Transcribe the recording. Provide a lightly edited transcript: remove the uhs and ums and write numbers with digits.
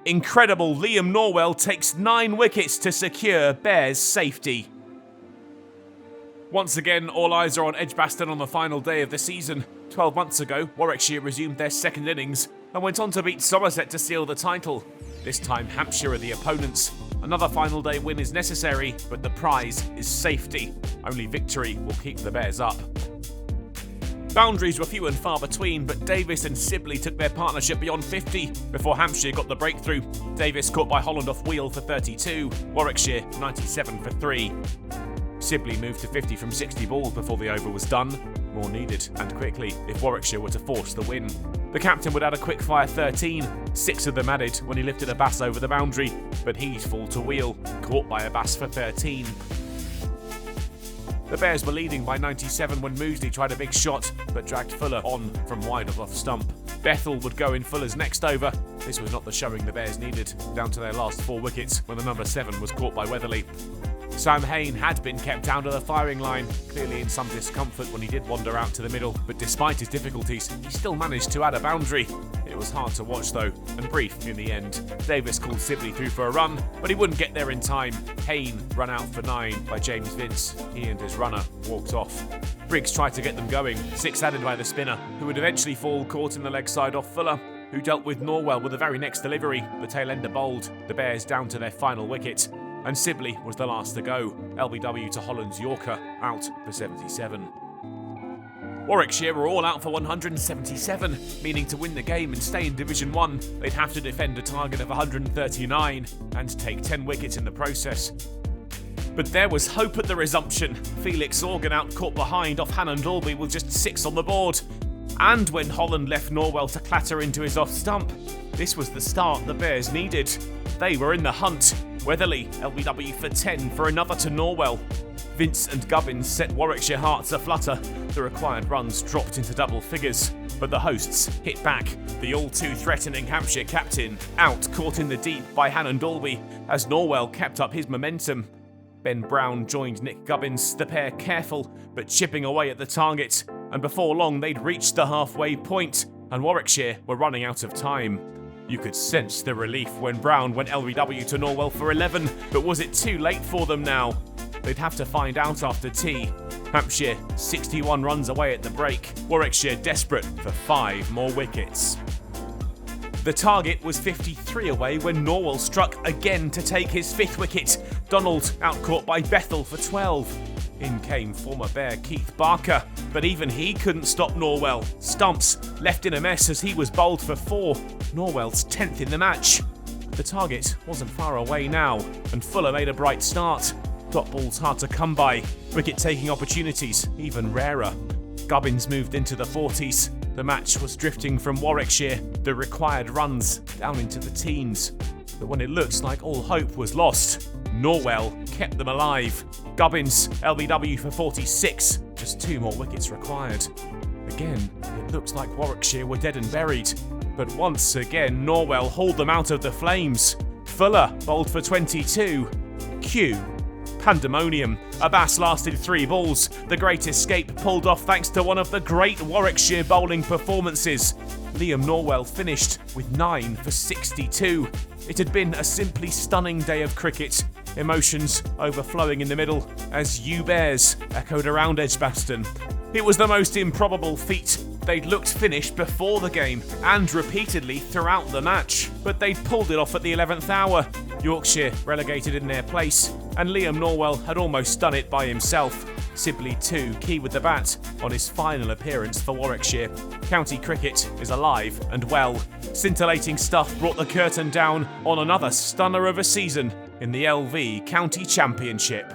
incredible Liam Norwell takes 9 wickets to secure Bears' safety. Once again, all eyes are on Edgbaston on the final day of the season. 12 months ago, Warwickshire resumed their second innings and went on to beat Somerset to seal the title. This time, Hampshire are the opponents. Another final day win is necessary, but the prize is safety. Only victory will keep the Bears up. Boundaries were few and far between, but Davis and Sibley took their partnership beyond 50 before Hampshire got the breakthrough. Davis caught by Holland off wheel for 32, Warwickshire 97 for 3. Sibley moved to 50 from 60 balls before the over was done. More needed, and quickly, if Warwickshire were to force the win. The captain would add a quick-fire 13, 6 of them added when he lifted Abbas over the boundary, but he'd fall to wheel, caught by Abbas for 13. The Bears were leading by 97 when Moodley tried a big shot, but dragged Fuller on from wide of off stump. Bethel would go in Fuller's next over. This was not the showing the Bears needed, down to their last 4 wickets when the number 7 was caught by Weatherly. Sam Hain had been kept down to the firing line, clearly in some discomfort when he did wander out to the middle, but despite his difficulties, he still managed to add a boundary. It was hard to watch though, and brief in the end. Davis called Sibley through for a run, but he wouldn't get there in time. Hain run out for 9 by James Vince. He and his runner walked off. Briggs tried to get them going, 6 added by the spinner, who would eventually fall caught in the leg side off Fuller, who dealt with Norwell with the very next delivery. The tail ender bowled, the Bears down to their final wicket. And Sibley was the last to go. LBW to Holland's Yorker, out for 77. Warwickshire were all out for 177, meaning to win the game and stay in Division 1, they'd have to defend a target of 139 and take 10 wickets in the process. But there was hope at the resumption. Felix Organ out caught behind off Hannon Dalby with just 6 on the board. And when Holland left Norwell to clatter into his off stump, this was the start the Bears needed. They were in the hunt. Weatherly, LBW for 10 for another to Norwell. Vince and Gubbins set Warwickshire hearts aflutter. The required runs dropped into double figures, but the hosts hit back. The all-too-threatening Hampshire captain out caught in the deep by Hannon Dalby as Norwell kept up his momentum. Ben Brown joined Nick Gubbins, the pair careful but chipping away at the target, and before long they'd reached the halfway point and Warwickshire were running out of time. You could sense the relief when Brown went LBW to Norwell for 11, but was it too late for them now? They'd have to find out after tea. Hampshire 61 runs away at the break, Warwickshire desperate for 5 more wickets. The target was 53 away when Norwell struck again to take his 5th wicket. Donald out caught by Bethel for 12. In came former Bear Keith Barker, but even he couldn't stop Norwell. Stumps left in a mess as he was bowled for 4, Norwell's 10th in the match. The target wasn't far away now, and Fuller made a bright start. Dot balls hard to come by, wicket-taking opportunities even rarer. Gubbins moved into the 40s. The match was drifting from Warwickshire, the required runs down into the teens. But when it looked like all hope was lost, Norwell kept them alive. Gubbins, LBW for 46, just 2 more wickets required. Again, it looked like Warwickshire were dead and buried, but once again Norwell hauled them out of the flames. Fuller bowled for 22. Cue pandemonium. Abbas lasted 3 balls. The great escape pulled off thanks to one of the great Warwickshire bowling performances. Liam Norwell finished with 9 for 62. It had been a simply stunning day of cricket. Emotions overflowing in the middle as "You Bears" echoed around Edgbaston. It was the most improbable feat. They'd looked finished before the game and repeatedly throughout the match, but they'd pulled it off at the 11th hour. Yorkshire relegated in their place, and Liam Norwell had almost done it by himself. Sibley too, key with the bat on his final appearance for Warwickshire. County cricket is alive and well. Scintillating stuff brought the curtain down on another stunner of a season in the LV County Championship.